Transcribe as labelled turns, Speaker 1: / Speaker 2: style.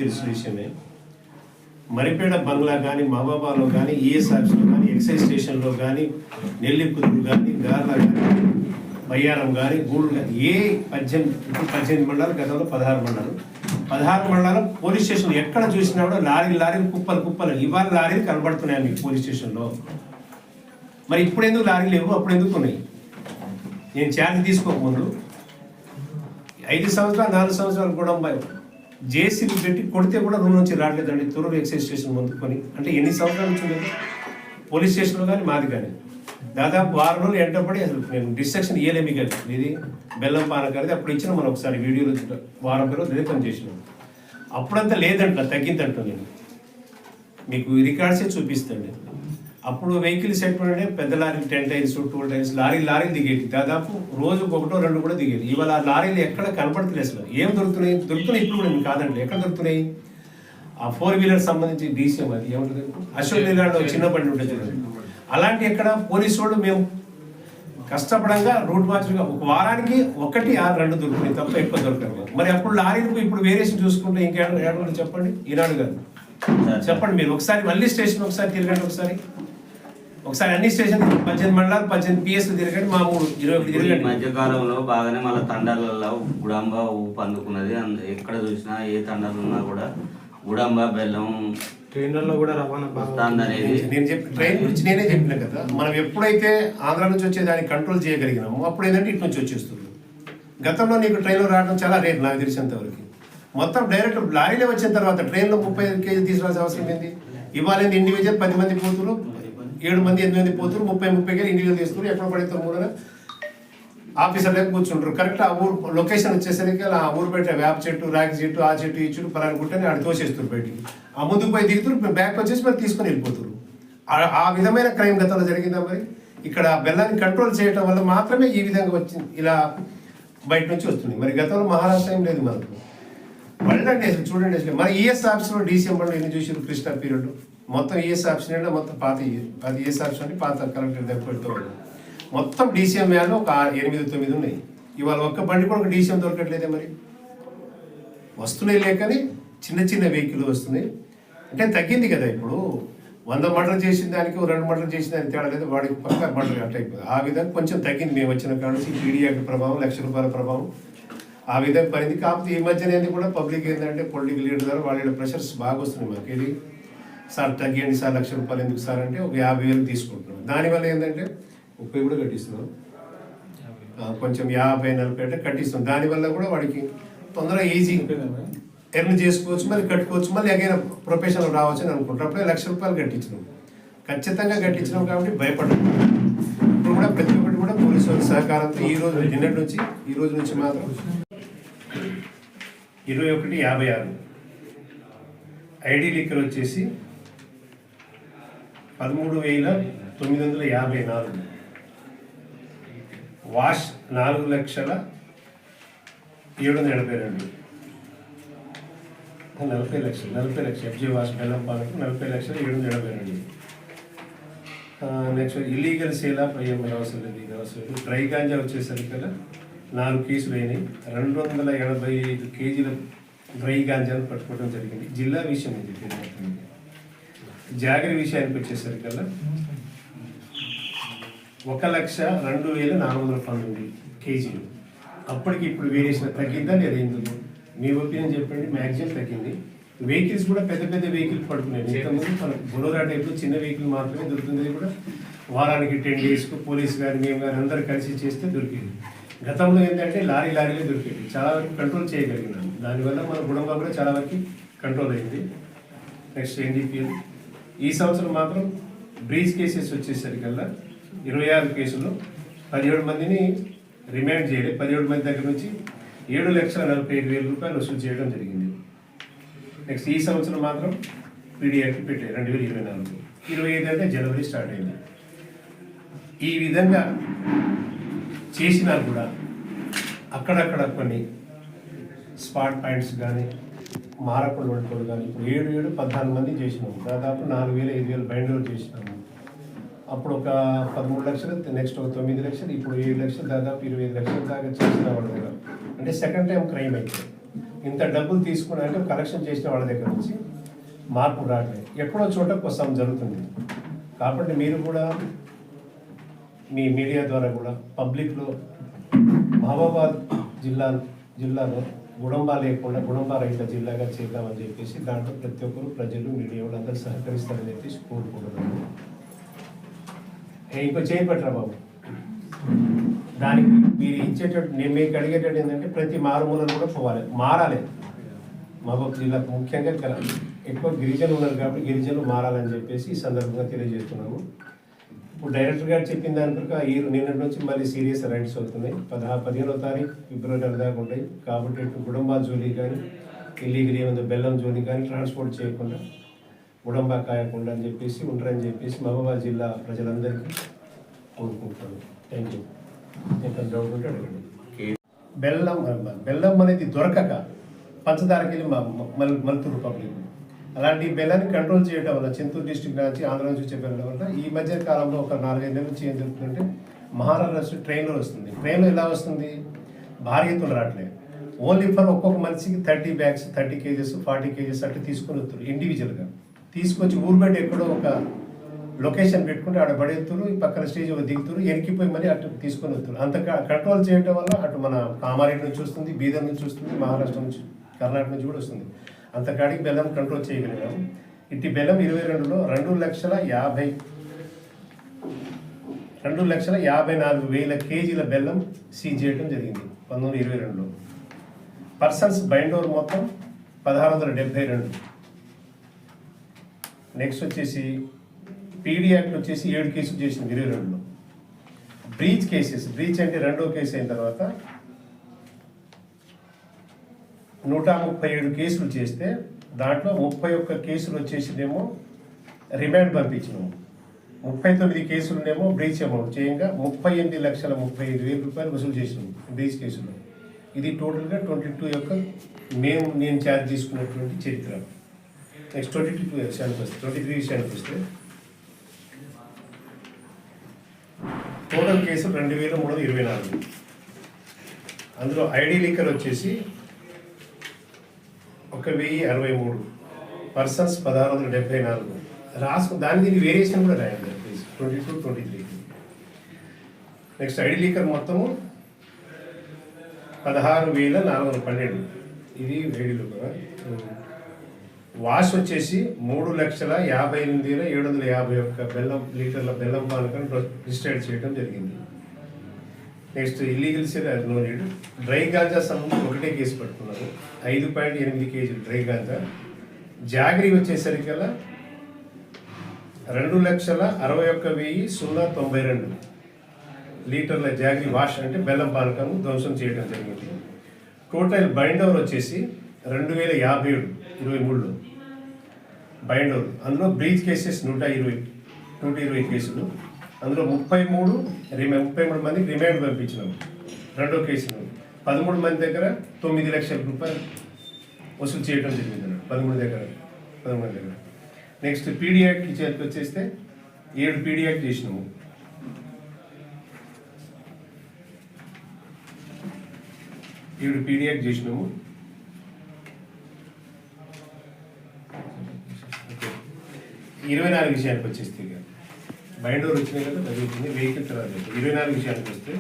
Speaker 1: తెలిసిన విషయమే. మరిపేడ బంగ్లా కానీ, మహబాబాలో కానీ, ఈఎస్ ఆఫీస్లో కానీ, ఎక్సైజ్ స్టేషన్లో కానీ, నెల్లికుదురు కానీ, గార్ల కానీ, బయ్యారం కానీ, గూడు కానీ, 18 మండలాలు, గతంలో 16 మండలాలు. 16 మండలాలు పోలీస్ స్టేషన్లో ఎక్కడ చూసినా కూడా లారీలు కుప్పలు. ఇవాళ లారీలు కనబడుతున్నాయి మీకు పోలీస్ స్టేషన్లో. మరి ఇప్పుడు ఎందుకు లారీలు లేవు, అప్పుడు ఎందుకు ఉన్నాయి? నేను ఛార్జ్ తీసుకోకముందు 5 సంవత్సరాలు 4 సంవత్సరాలు కూడా జేసీబీ పెట్టి కొడితే కూడా రూమ్ నుంచి రావట్లేదండి. తూరూరు ఎక్సైజ్ స్టేషన్ ముందుకొని. అంటే ఎన్ని సంవత్సరాల నుంచి ఉండేది పోలీస్ స్టేషన్లో కానీ, మాది కానీ. దాదాపు 6 రోజులు ఎంటపడి అసలు నేను డిస్ట్రక్షన్ ఇయ్యలేమి కదా. ఇది బెల్లం పానకాలది అప్పుడు ఇచ్చిన మనం ఒకసారి వీడియోలో వారం రోజులు అదే పని చేసినాం. అప్పుడంతా లేదంట, తగ్గిందంట. నేను మీకు రికార్డ్సే చూపిస్తాండి. అప్పుడు వెహికల్ సెట్ ఉండే పెద్ద లారీలు 10 టైర్స్ 12 టైర్స్ లారీలు దిగేది. దాదాపు రోజుకు 1-2 కూడా దిగేది. ఇవాళ ఆ లారీలు ఎక్కడ కనపడతలేదు అసలు. ఏం దొరుకుతున్నాయి ఇప్పుడు కూడా కాదండి. ఎక్కడ దొరుకుతున్నాయి? ఆ 4 వీలర్ సంబంధించి డీసీఎం అది ఏముంటుంది, అశోక్ లీలాలో చిన్న బండి ఉంటుంది చూడండి. అలాంటి ఎక్కడ పోలీసు వాళ్ళు మేము కష్టపడంగా రూట్ మార్చుగా ఒక వారానికి 1-2 దొరుకుతున్నాయి తప్ప ఎక్కువ దొరకదు. మరి అప్పుడు లారీలకు ఇప్పుడు వేరియేషన్ చూసుకుంటే ఇంకేమో చెప్పండి. ఈనాడు గారు చెప్పండి మీరు. ఒకసారి మళ్ళీ స్టేషన్ ఒకసారి తిరగండి. ఒకసారి అన్ని స్టేషన్ 18 మండలాలు 18 పిఎస్లు తిరగండి. మా 21 తిరగండి.
Speaker 2: మధ్యకాలంలో బాగానే మళ్ళీ తండాలలో గుడాంబ ఊపు అందుకున్నది. ఎక్కడ చూసినా ఏ తండాలు ఉన్నా కూడా గుడాంబ బెల్లం
Speaker 3: ట్రైన్లలో కూడా రవాణా
Speaker 2: అనేది
Speaker 1: నేను ట్రైన్ గురించి నేనే చెప్పిన కదా. మనం ఎప్పుడైతే ఆంధ్ర నుంచి వచ్చేదాన్ని కంట్రోల్ చేయగలిగినామో అప్పుడు ఏంటంటే ఇటు నుంచి వచ్చేస్తుంది. గతంలో నీకు ట్రైన్లో రావడం చాలా రేట్ నాకు తెలిసినంతవరకు. మొత్తం డైరెక్ట్ లారీలో వచ్చిన తర్వాత ట్రైన్లో 35 కేజీలు తీసుకురావాల్సిన అవసరం ఏంది? ఇవాళ ఇండివిజువల్ 10 మంది పోతురు, 7 మంది 8 మంది పోతురు, 30 కేజీలు ఇండివిజువల్ తీసుకుని ఎక్కడ పడతారు మూడన ఆఫీసర్ దగ్గర కూర్చుంటారు. కరెక్ట్ ఆ ఊరు లొకేషన్ వచ్చేసరికి ఆ ఊరు బయట వేప చెట్టు, రాగి చెట్టు, ఆ చెట్టు, ఈ చెట్టు పలాని గుట్టని ఆడ తోసేస్తారు బయటికి. ఆ ముందుకు పోయి దిగుతారు, బ్యాక్ వచ్చేసి మరి తీసుకొని వెళ్ళిపోతారు. ఆ విధమైన క్రైమ్ గతంలో జరిగిందా? మరి ఇక్కడ బెల్లాన్ని కంట్రోల్ చేయడం వల్ల మాత్రమే ఈ విధంగా వచ్చింది, ఇలా బయట నుంచి వస్తుంది. మరి గతంలో మహారాష్ట్ర ఏం లేదు మనకు. వెళ్ళండి అసలు చూడండి. అసలు మన ఈఎస్ ఆఫీస్లో డీసీఎం బండ్లు ఎన్ని చూసారు కృష్ణా పీరియడ్ మొత్తం ఈఎస్ ఆఫీస్ అంటే మొత్తం పాత అది ఈఎస్ ఆఫీస్ అంటే పాత కలెక్టర్ దగ్గర పెడుతూ మొత్తం డీసీఎం వ్యాన్లు ఒక 8-9 ఉన్నాయి. ఇవాళ ఒక్క బండి కూడా ఒక డీసీఎం దొరకట్లేదే. మరి వస్తున్నాయి లేకని చిన్న వెహికల్ వస్తున్నాయి. అంటే తగ్గింది కదా. ఇప్పుడు 100 మర్డర్ చేసిన దానికి 2 మర్డర్ చేసిన దానికి తేడా లేదు. వాడికి పక్క మర్డర్ అట్లా అయిపోయింది. ఆ విధంగా కొంచెం తగ్గింది మేము వచ్చిన కాడ నుంచి. పీడీ యాక్ట్ ప్రభావం, ₹1,00,000 ప్రభావం ఆ విధంగా పడింది. కాకపోతే ఈ మధ్యన కూడా పబ్లిక్ ఏంటంటే పొలిటికల్ లీడర్ ద్వారా వాళ్ళ ప్రెషర్స్ బాగా వస్తున్నాయి మాకు. ఇది సార్ తగ్గియండి సార్, ₹1,00,000 ఎందుకు సార్ అంటే ఒక 50,000 తీసుకుంటున్నాం. దానివల్ల ఏంటంటే 30 కూడా కట్టిస్తున్నాం. కొంచెం 50-40 అంటే కట్టిస్తున్నాం. దానివల్ల కూడా వాడికి తొందరగా ఈజీ ఎర్న్ చేసుకోవచ్చు, మళ్ళీ కట్టుకోవచ్చు, మళ్ళీ అగైన్ ప్రొఫెషనల్ రావచ్చు అని అనుకుంటారు. అప్పుడే ₹1,00,000 కట్టించినాం. ఖచ్చితంగా కట్టించినాం కాబట్టి భయపడ్డాం. ఇప్పుడు కూడా ప్రతి ఒక్కటి కూడా పోలీసు వాళ్ళ సహకారంతో ఈ రోజు నుంచి మాత్రం 2156 ఐడి లిక్కర్ వచ్చేసి 13,954, వాష్ 4,782, 40 లక్షలు ఎఫ్జీ వాష్ బెల్లం పాలకు 40,782. నెక్స్ట్ ఇల్లీగల్ సేల్ ఆఫ్ అవసరం లేదు. డ్రై గాంజా వచ్చేసరికి 4 కేసులు అయినాయి. 285 కేజీల డ్రై గాంజాను పట్టుకోవడం జరిగింది. జిల్లా విషయం ఇది. జాగరి విషయానికి వచ్చేసరికల్లా 1,02,419 కేజీలు. అప్పటికి ఇప్పుడు వేరియేషన్ తగ్గిందా లేదా? ఎందుకు మీ ఒపీనియన్ చెప్పండి. మ్యాక్సిమం తగ్గింది. వెహికల్స్ కూడా పెద్ద వెహికల్ పడుతున్నాయి. ఇంతకుముందు మనకు బొలోరా టైప్లో చిన్న వెహికల్ మాత్రమే దొరుకుతుంది. కూడా వారానికి 10 డేస్కు పోలీసు కానీ మేము కానీ అందరూ కలిసి చేస్తే దొరికింది. గతంలో ఏంటంటే లారీలే దొరికేది. చాలా వరకు కంట్రోల్ చేయగలిగినాం. దానివల్ల మన గుణంగా కూడా చాలా వరకు కంట్రోల్ అయింది. నెక్స్ట్ ఎన్డీపీఎల్ ఈ సంవత్సరం మాత్రం బ్రీచ్ కేసెస్ వచ్చేసరికల్లా 26 కేసుల్లో 17 మందిని రిమాండ్ చేయలేదు. 17 మంది దగ్గర నుంచి ₹7,45,000 వసూలు చేయడం జరిగింది. నెక్స్ట్ ఈ సంవత్సరం మాత్రం పీడీ యాక్ట్ పెట్టారు 2024. 25 అంటే జనవరి స్టార్ట్ అయింది. ఈ విధంగా చేసినా కూడా అక్కడక్కడ కొన్ని స్పాట్ పాయింట్స్ కానీ మారకుండా వంటలు కానీ ఇప్పుడు 7-14 మంది చేసినాము. దాదాపు 4,000-5,000 బైండ్ ఓవర్ చేసినాము. అప్పుడు ఒక 13 లక్షలు, నెక్స్ట్ ఒక 9 లక్షలు, ఇప్పుడు 7 లక్షలు, దాదాపు 25 లక్షల దాకా చేసిన వాళ్ళ దగ్గర. అంటే సెకండ్ టైం క్రైమ్ అయితే ఇంత డబ్బులు తీసుకుని అంటే కలెక్షన్ చేసిన వాళ్ళ దగ్గర నుంచి మార్పు రావట్లేదు, ఎక్కడో చోట కోసం జరుగుతుంది. కాబట్టి మీరు కూడా మీ మీడియా ద్వారా కూడా పబ్లిక్లో మహబూబాబాద్ జిల్లాలో గుడంబా లేకుండా గుడంబా రహిత జిల్లాగా చేద్దామని చెప్పేసి దాంట్లో ప్రతి ఒక్కరు ప్రజలు మీడియా వాళ్ళు అందరూ సహకరిస్తారని చెప్పేసి కోరుకుంటున్నాను. ఇంకో చేయబట్టరా బాబు, దానికి మీరు ఇచ్చేటట్టు నేను మీకు అడిగేటట్టు ఏంటంటే ప్రతి మారుమూలను కూడా పోవాలి, మారాలి. మహబూబ్ జిల్లాకు ముఖ్యంగా ఎక్కువ గిరిజనులు ఉన్నారు కాబట్టి గిరిజనులు మారాలని చెప్పేసి ఈ సందర్భంగా తెలియజేస్తున్నాము. ఇప్పుడు డైరెక్టర్ గారు చెప్పిన దాని ప్రకారం ఈ నిన్నటి నుంచి మళ్ళీ సీరియస్ రైడ్స్ అవుతున్నాయి. 15వ తారీఖు ఫిబ్రవరి దాకా ఉంటాయి. కాబట్టి గుడంబా జోలి కానీ ఇల్లీగల్ ఏమైందో బెల్లం జోలి కానీ ట్రాన్స్పోర్ట్ చేయకుండా గుడంబా కాయకుండా అని చెప్పేసి ఉంటారని చెప్పేసి మహబూబాబాద్ జిల్లా ప్రజలందరికీ కోరుకుంటున్నాను. Thank you. ఇంకా డౌట్ ఉంటే అడగండి. బెల్లం అనేది దొరకక పంచదారకి వెళ్ళి మల్తూరు పబ్లిక్ అలాంటి బెల్లాన్ని కంట్రోల్ చేయడం వల్ల చింతూరు డిస్ట్రిక్ట్ నుంచి ఆంధ్ర నుంచి వచ్చే బెల్లం వల్ల ఈ మధ్య కాలంలో ఒక 4-5 నెలల నుంచి ఏం జరుగుతుందంటే మహారాష్ట్ర ట్రైన్లో వస్తుంది. ట్రైన్లో ఎలా వస్తుంది, భారీ ఎత్తున రావట్లేదు. ఓన్లీ ఫర్ ఒక్కొక్క మనిషికి 30 బ్యాగ్స్ 30 కేజెస్ 40 కేజెస్ అట్లా తీసుకొని వస్తారు. ఇండివిజువల్గా తీసుకొచ్చి ఊరు బయట ఎక్కడో ఒక లొకేషన్ పెట్టుకుంటే ఆడ పడేస్తారు, ఈ పక్కన స్టేజ్ దిగుతారు, ఎనికిపోయి మళ్ళీ అటు తీసుకొని వస్తారు. అంత కంట్రోల్ చేయడం వల్ల అటు మన కామారెడ్డి నుంచి వస్తుంది, బీదర్ నుంచి వస్తుంది, మహారాష్ట్ర నుంచి కర్ణాటక నుంచి కూడా వస్తుంది. అంత కాడికి బెల్లం కంట్రోల్ చేయగలిగాం. ఇట్టి బెల్లం 22లో 2,54,000 కేజీల బెల్లం సీజ్ చేయడం జరిగింది 1922లో. పర్సన్స్ బైండోర్ మొత్తం 1672. నెక్స్ట్ వచ్చేసి పీడీ యాక్ట్ వచ్చేసి 7 కేసులు చేసింది 22లో. బ్రీచ్ అంటే రెండో కేసు అయిన తర్వాత 137 కేసులు చేస్తే దాంట్లో 31 కేసులు వచ్చేసినేమో రిమాండ్ పంపించినాము. 39 కేసులునేమో బ్రీచ్ అమౌంట్ చేయంగా 38,35,000 రూపాయలు వసూలు చేసినాము బ్రీచ్ కేసులో. ఇది టోటల్గా 22 యొక్క నేను ఛార్జ్ తీసుకున్నటువంటి చరిత్ర. నెక్స్ట్ 23 విషయానికి వస్తే టోటల్ కేసులు 2,324. అందులో ఐడి లిక్కర్ వచ్చేసి 1,063, పర్సన్స్ 1,674. దాని దీనికి వేరియేషన్ కూడా రాయండి ప్లీజ్ 22, 23. నెక్స్ట్ ఐడి లీకర్ మొత్తము 16,412. ఇది ఐడి లీకర్. వాష్ వచ్చేసి 3,58,751 లీటర్ల బెల్లం పానకం రిజిస్టర్డ్ చేయడం జరిగింది. Next illegal no need. Dry ganja సంబంధించి ఒకటే కేసు పట్టుకున్నారు, 5.8 కేజీలు డ్రై గాంజా. జాగరీ వచ్చేసరికల్లా 2,61,092 లీటర్ల జాగరీ వాష్ అంటే బెల్లం పానకం ధ్వంసం చేయడం జరిగింది. టోటల్ బైండోవర్ వచ్చేసి 2,057 23లో బైండోవర్. అందులో బ్రీచ్ కేసెస్ 120 కేసులు. అందులో 33 మందికి రిమాండ్ పంపించినాము. రెండో కేసులో 13 మంది దగ్గర 9 లక్షల రూపాయలు వసూలు చేయడం జరిగింది అన్నాడు 13 మంది దగ్గర. నెక్స్ట్ పీడీ యాక్ట్ చేతికి వచ్చేస్తే 7 పీడీ యాక్ట్ చేసినాము. పీడీ యాక్ట్ చేసినాము. 24 విషయానికి వచ్చేస్తే ఇక బైండోర్ వచ్చినాయి కదా, చదువుతుంది వెహికల్ తర్వాత 24 విషయానికి వస్తే